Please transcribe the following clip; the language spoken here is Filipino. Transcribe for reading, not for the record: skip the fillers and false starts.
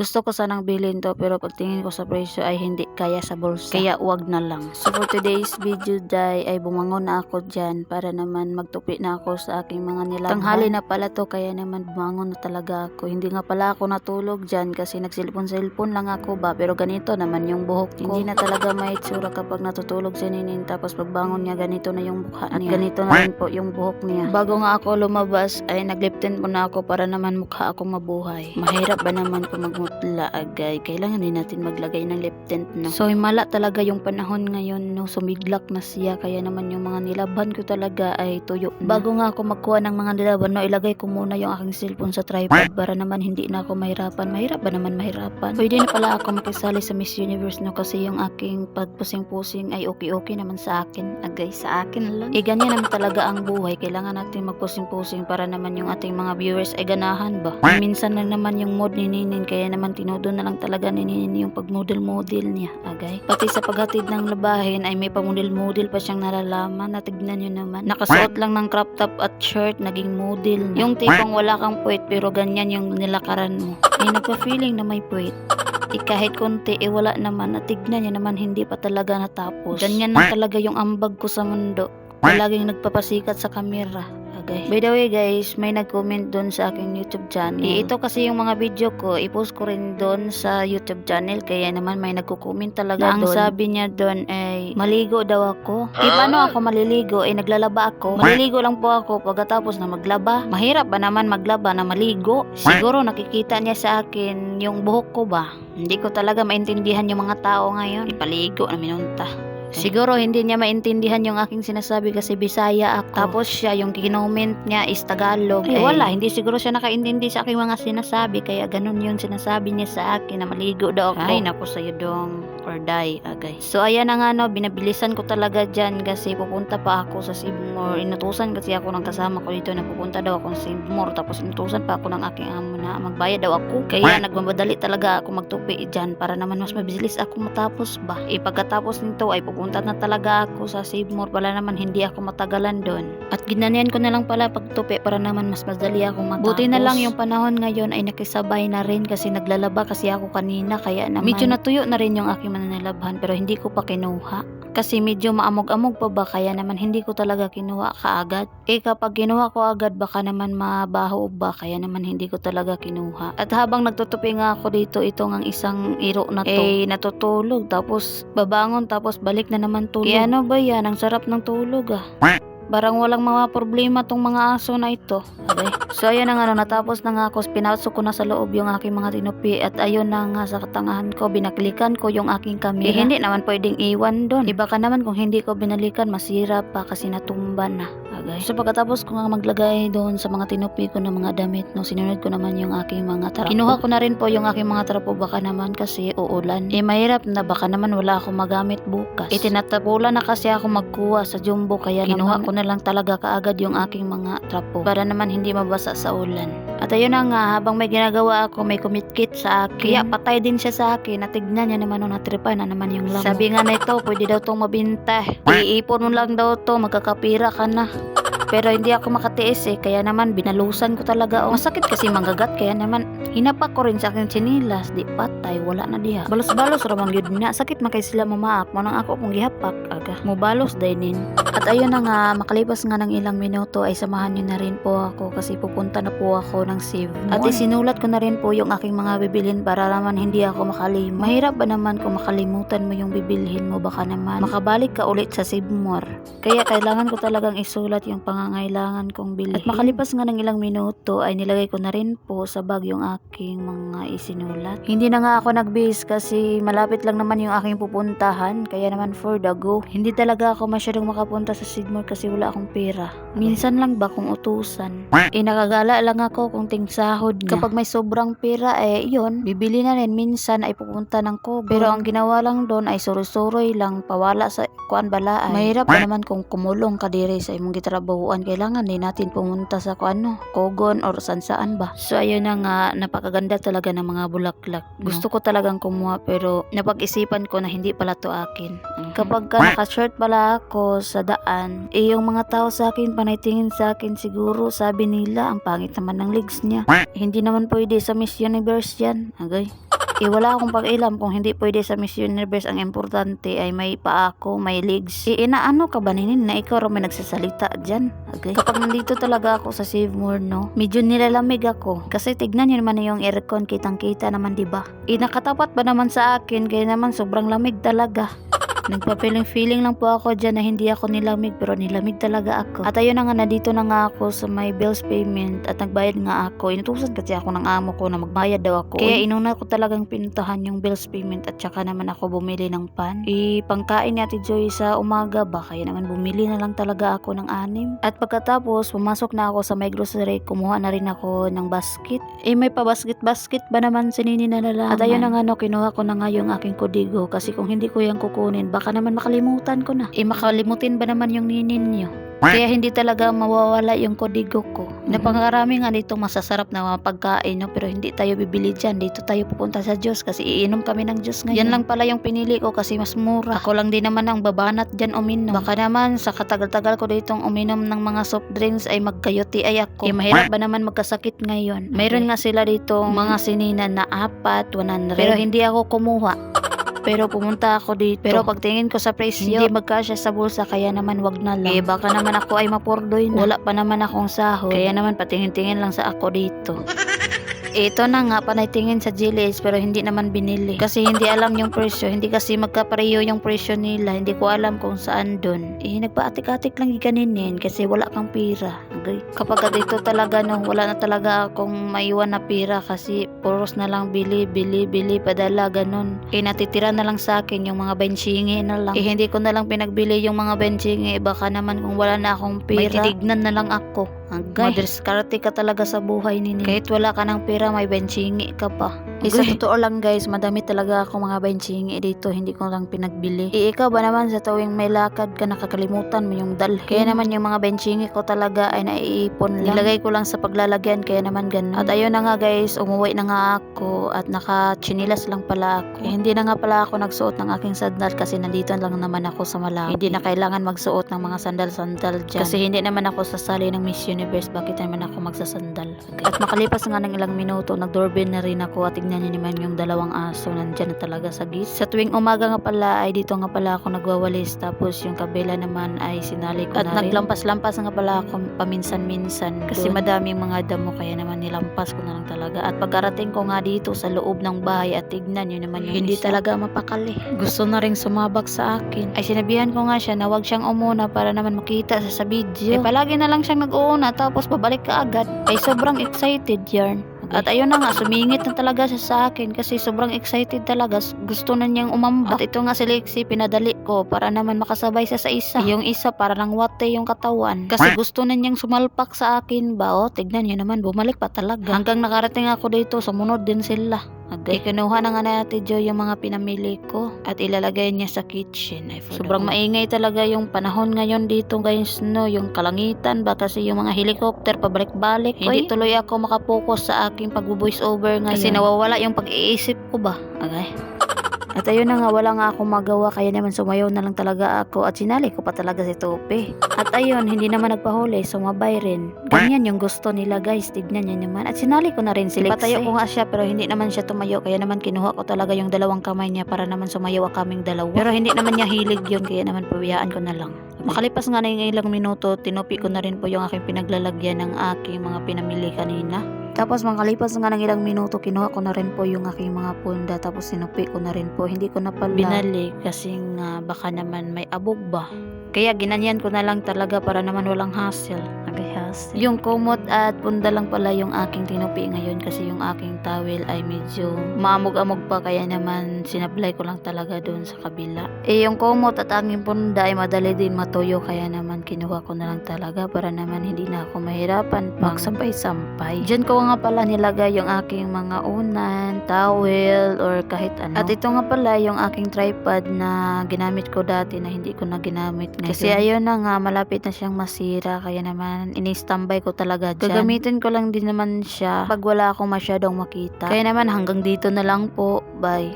Gusto ko sanang bilhin to pero pagtingin ko sa presyo ay hindi kaya sa bulsa. Kaya wag na lang. So for today's video day ay bumangon na ako dyan para naman magtupi na ako sa aking mga nilabhan. Tanghali na pala to kaya naman bumangon na talaga ako. Hindi nga pala ako natulog dyan kasi nagsilpon-silpon lang ako ba. Pero ganito naman yung buhok ko. Hindi na talaga may itsura kapag natutulog si Ninin. Tapos pagbangon niya ganito na yung mukha niya. At ganito na rin po yung buhok niya. Bago nga ako lumabas ay naglip tint muna ako para naman mukha akong mabuhay. Mahirap ba naman kung magmutla agay? Kailangan din natin maglagay ng lip tint, no? So himala talaga yung panahon ngayon, no? Sumiglak na siya kaya naman yung mga nilabhan ko talaga ay tuyo na. Bago nga ako magkuha ng mga nilabhan, no, ilagay ko muna yung aking cellphone sa tripod para naman hindi na ako mahirapan. Mahirap ba naman mahirapan? Pwede na pala ako makisali sa Miss Universe, no? Kasi yung aking pagpusing-pusing ay okay naman sa akin. Agay sa akin lang. Ganyan naman talaga ang buhay. Kailangan natin magpusing-pusing para naman yung ating mga viewers ay ganahan ba. Minsan lang naman yung mood ni Ninin kaya naman tinodo na lang talaga ni Ninin yung pagmodel-model niya. Agay. Pati sa paghatid ng labahin ay may pamodel-model pa siyang nalalaman. Natignan nyo naman. Nakasuot lang ng crop top at shirt, naging model niya. Yung tipong wala kang puwet pero ganyan yung nilakaran mo. Ay nagpa-feeling na may puwet. Kahit konti, wala naman. Natignan niya naman, hindi pa talaga natapos. Ganyan na talaga yung ambag ko sa mundo. Palaging nagpapasikat sa kamera. Okay. By the way guys, may nag-comment doon sa aking YouTube channel. Ito kasi yung mga video ko, i-post ko rin doon sa YouTube channel. Kaya naman may nagko-comment talaga doon. Ang sabi niya doon ay, maligo daw ako. Paano ako maliligo? Naglalaba ako. Maliligo lang po ako pagkatapos na maglaba. Mahirap ba naman maglaba na maligo? Siguro nakikita niya sa akin yung buhok ko ba? Hindi ko talaga maintindihan yung mga tao ngayon. Ipaligo na minunta. Siguro hindi niya maintindihan yung aking sinasabi kasi Bisaya ako. Tapos siya, yung kinoment niya is Tagalog. Ay wala, hindi siguro siya nakaintindi sa aking mga sinasabi. Kaya ganun yung sinasabi niya sa akin na maligo daw ako. Ay naku sa'yo dong or die agay. So ayan na nga no, binabilisan ko talaga dyan kasi pupunta pa ako sa Sibmore. Inutusan kasi ako ng kasama ko dito na pupunta daw ako sa Sibmore. Tapos inutusan pa ako ng aking amo na magbayad daw ako. Kaya nagmamadali talaga ako magtupi dyan para naman mas mabilis ako matapos ba. Pagkatapos nito ay pupunta na talaga ako sa Sibmore pala naman hindi ako matagalan doon. At ginanyan ko na lang pala pagtupi para naman mas madali ako matapos. Buti na lang yung panahon ngayon ay nakisabay na rin kasi naglalaba kasi ako kanina kaya naman medyo natuyo na rin yung aking mananalabhan pero hindi ko pa kinuha. Kasi medyo maamog-amog pa ba kaya naman hindi ko talaga kinuha kaagad. Kapag kinuha ko agad baka naman mabaho ba kaya naman hindi ko talaga kinuha. At habang nagtutupi nga ako dito itong ang isang iro na to natutulog tapos babangon tapos balik na naman tulog. Ano ba yan? Ang sarap ng tulog ah. Barang walang mga problema tong mga aso na ito. Okay. So ayun na nga, natapos na nga ako. Pinasok ko na sa loob yung aking mga tinupi. At ayun na nga sa katangahan ko, binaklikan ko yung aking camera. Hindi naman pwedeng iwan doon. Iba ka naman kung hindi ko binalikan, masira pa kasi natumba na. Okay. So pagkatapos ko nga maglagay doon sa mga tinupi ko ng mga damit, no, sinunod ko naman yung aking mga trapo. Kinuha ko na rin po yung aking mga trapo baka naman kasi uulan. Mahirap na baka naman wala akong magamit bukas. Tinatapulan na kasi ako magkuha sa jumbo kaya kinuha ko na lang talaga kaagad yung aking mga trapo para naman hindi mabasa sa ulan. At ayun na nga, habang may ginagawa ako, may kumitkit sa akin. Kaya patay din siya sa akin. Natignan niya naman natripa na naman yung lamok. Sabi nga na ito, pwede daw itong mabinta. Iipon mo lang daw to, magkakapira ka na. Pero hindi ako makatiis kaya naman binalusan ko talaga. Masakit kasi manggagat kaya naman hinapak ko rin sa aking sinilas. Di patay, wala na diha. Balos-balos ramang yun na. Sakit makay sila mamaak. Manang ako kung gihapak aga. Mubalos dainin. At ayun na nga, makalipas nga ng ilang minuto ay samahan niyo na rin po ako kasi pupunta na po ako ng Sibmore. At isinulat ko na rin po yung aking mga bibilhin para naman hindi ako makalimot. Mahirap ba naman kung makalimutan mo yung bibilhin mo? Baka naman makabalik ka ulit sa Sibmore. Kaya kailangan ko talagang isulat yung pangangailangan kong bilhin. At makalipas nga ng ilang minuto ay nilagay ko na rin po sa bag yung aking mga isinulat. Hindi na nga ako nagbihis kasi malapit lang naman yung aking pupuntahan. Kaya naman for the go. Hindi talaga ako masyadong makapunta sa Sibmore kasi wala akong pera. Minsan lang ba kung utusan. Nakagala lang ako kung tingsahod na. Kapag may sobrang pera yun, bibili na rin. Minsan ay pupunta ng Kogon. Pero ang ginawa lang doon ay suroy-suroy lang pawala sa kuan balaan. Mahirap pa naman kung kumulong ka diri sa imong gitrabahuan. Kailangan din natin pumunta sa Kogon or saan ba. So ayun na nga, napakaganda talaga ng mga bulaklak. Gusto ko talagang kumuha pero napag-isipan ko na hindi pala to akin. Kapag naka-shirt pala ako sa daan, yung mga tao sa akin panaytingin sa akin siguro sabi nila ang pangit naman ng legs niya. Hindi naman pwede sa Miss Universe yan. Okay? Wala akong pag-ilam kung hindi pwede sa Miss Universe. Ang importante ay may paa ako, may legs. Inaano ka ba ninin na ikaw raw may nagsasalita dyan? Okay. Kapag nandito talaga ako sa Save-More, no, medyo nilalamig ako. Kasi tignan nyo naman yung aircon, kitang-kita naman, diba? Nakatapat ba naman sa akin, kaya naman sobrang lamig talaga. Nagpa-feeling lang po ako dyan na hindi ako nilamig, pero nilamig talaga ako. At ayun na nga, nandito na nga ako sa my bills payment at nagbayad nga ako. Inutusan kasi ako ng amo ko na magbayad daw ako. Kaya inuna ko talagang pinuntahan yung bills payment at saka naman ako bumili ng pan. Pangkain ni Ate Joy sa umaga ba, kaya naman bumili na lang talaga ako ng 6. At pagkatapos, pumasok na ako sa my grocery, kumuha na rin ako ng basket. May pa-basket ba naman si Nini na nalaman? At ayun na nga, no, kinuha ko na nga yung aking kodigo kasi kung hindi ko yung kukunin, baka naman makalimutan ko na. Makalimutin ba naman yung ninin nyo? Kaya hindi talaga mawawala yung kodigo ko. Napangarami nga dito masasarap na mga pagkain, no? Pero hindi tayo bibili dyan. Dito tayo pupunta sa juice kasi iinom kami ng juice ngayon. Yan lang pala yung pinili ko kasi mas mura. Ako lang din naman ang babanat dyan uminom. Baka naman sa katagal-tagal ko ditong uminom ng mga soft drinks ay magkayoti ay ako. Mahirap ba naman magkasakit ngayon? Mayroon nga sila dito mga sininan na 4, 100. Pero hindi ako kumuha. Pero pumunta ako dito. Pero pagtingin ko sa presyo, hindi magkasya sa bulsa, kaya naman wag na lang. Baka naman ako ay mapurdoy na. Wala pa naman akong sahod. Kaya naman patingin-tingin lang sa ako dito. Ito na nga, panay-tingin sa GLS pero hindi naman binili. Kasi hindi alam yung presyo. Hindi kasi magkapareho yung presyo nila. Hindi ko alam kung saan dun. Nagpaatik-atik lang ganinin kasi wala kang pira. Okay? Kapag dito talaga, no, wala na talaga akong maiwan na pira kasi puros na lang bili, padala, ganun. Natitira na lang sa akin yung mga benchingi na lang. Hindi ko na lang pinagbili yung mga benchingi. Baka naman kung wala na akong pira, may titignan na lang ako. Madiskarte ka talaga sa buhay nini. Kahit wala ka ng pera, may benchingi ka pa. Sa totoo lang guys, madami talaga ako mga benchingi dito. Hindi ko lang pinagbili. Ikaw ba naman sa tuwing may lakad ka, nakakalimutan mo yung dalhin? Kaya naman yung mga benchingi ko talaga ay naiipon lang. Nilagay ko lang sa paglalagyan, kaya naman ganun. At ayun na nga guys, umuwi na nga ako at naka-chinilas lang pala ako. Hindi na nga pala ako nagsuot ng aking sandal kasi nandito lang naman ako sa Malawi. Hindi na kailangan magsuot ng mga sandal-sandal dyan. Kasi hindi naman ako sasali ng Miss Universe, bakit naman ako magsasandal? Okay. At makalipas nga ng ilang minuto, nag-doorbell na rin ako at tignan niyo naman yung 2 aso nandyan na talaga sa gate. Sa tuwing umaga nga pala ay dito nga pala ako nagwawalis, tapos yung kabila naman ay sinali ko at na rin. At naglampas-lampas nga pala ako paminsan-minsan kasi madaming mga damo, kaya naman nilampas ko na lang talaga. At pagkarating ko nga dito sa loob ng bahay at tignan niyo naman yung hindi talaga mapakali. Gusto na ring sumabak sa akin. Ay sinabihan ko nga siya na wag siyang umuna para naman makita sa video. Palagi na lang siyang nag-uuna tapos babalik ka agad. Ay sobrang excited yarn. At ayun na nga, sumingit na talaga siya sa akin kasi sobrang excited talaga. Gusto na niyang umambak. At ito nga si Lexie, pinadali ko para naman makasabay siya sa isa. Yung isa para lang wate yung katawan. Kasi gusto na niyang sumalpak sa akin ba. O, tignan niyo naman, bumalik pa talaga. Hanggang nakarating ako dito, sumunod din sila. Okay. Kinuha na nga na Ate Joy yung mga pinamili ko at ilalagay niya sa kitchen. Sobrang maingay talaga yung panahon ngayon dito guys, no? Yung kalangitan ba kasi yung mga helicopter pabalik-balik. Hindi tuloy ako makapokus sa aking pag-voice over ngayon. Kasi nawawala yung pag-iisip ko ba. Okay. At ayun na nga, wala nga akong magawa, kaya naman sumayaw na lang talaga ako at sinali ko pa talaga si Tope. At ayun, hindi naman nagpahuli, sumabay rin. Ganyan yung gusto nila guys, tignan niyo naman. At sinali ko na rin si Lexie. Patayo ko nga siya pero hindi naman siya tumayo, kaya naman kinuha ko talaga yung 2 kamay niya para naman sumayaw kaming 2. Pero hindi naman niya hilig yun, kaya naman pabiyaan ko na lang. Makalipas nga na yung ilang minuto, tinupi ko na rin po yung aking pinaglalagyan ng aking mga pinamili kanina. Tapos makalipas nga ng ilang minuto, kinuha ko na rin po yung aking mga punda, tapos sinupi ko na rin po. Hindi ko na pala binalik kasi nga baka naman may abog ba. Kaya ginanyan ko na lang talaga para naman walang hassle. Yung kumot at punda lang pala yung aking tinupi ngayon kasi yung aking towel ay medyo maamog-amog pa, kaya naman sinablay ko lang talaga doon sa kabila. Yung kumot at aking punda ay madali din matuyo, kaya naman kinuha ko na lang talaga para naman hindi na ako mahirapan magsampay-sampay. Diyan ko nga pala nilagay yung aking mga unan, towel, or kahit ano. At ito nga pala yung aking tripod na ginamit ko dati na hindi ko na ginamit ngayon. Kasi ayun na nga, malapit na siyang masira, kaya naman ini-standby ko talaga dyan. Gagamitin ko lang din naman siya pag wala akong masyadong makita. Kaya naman hanggang dito na lang po. Bye.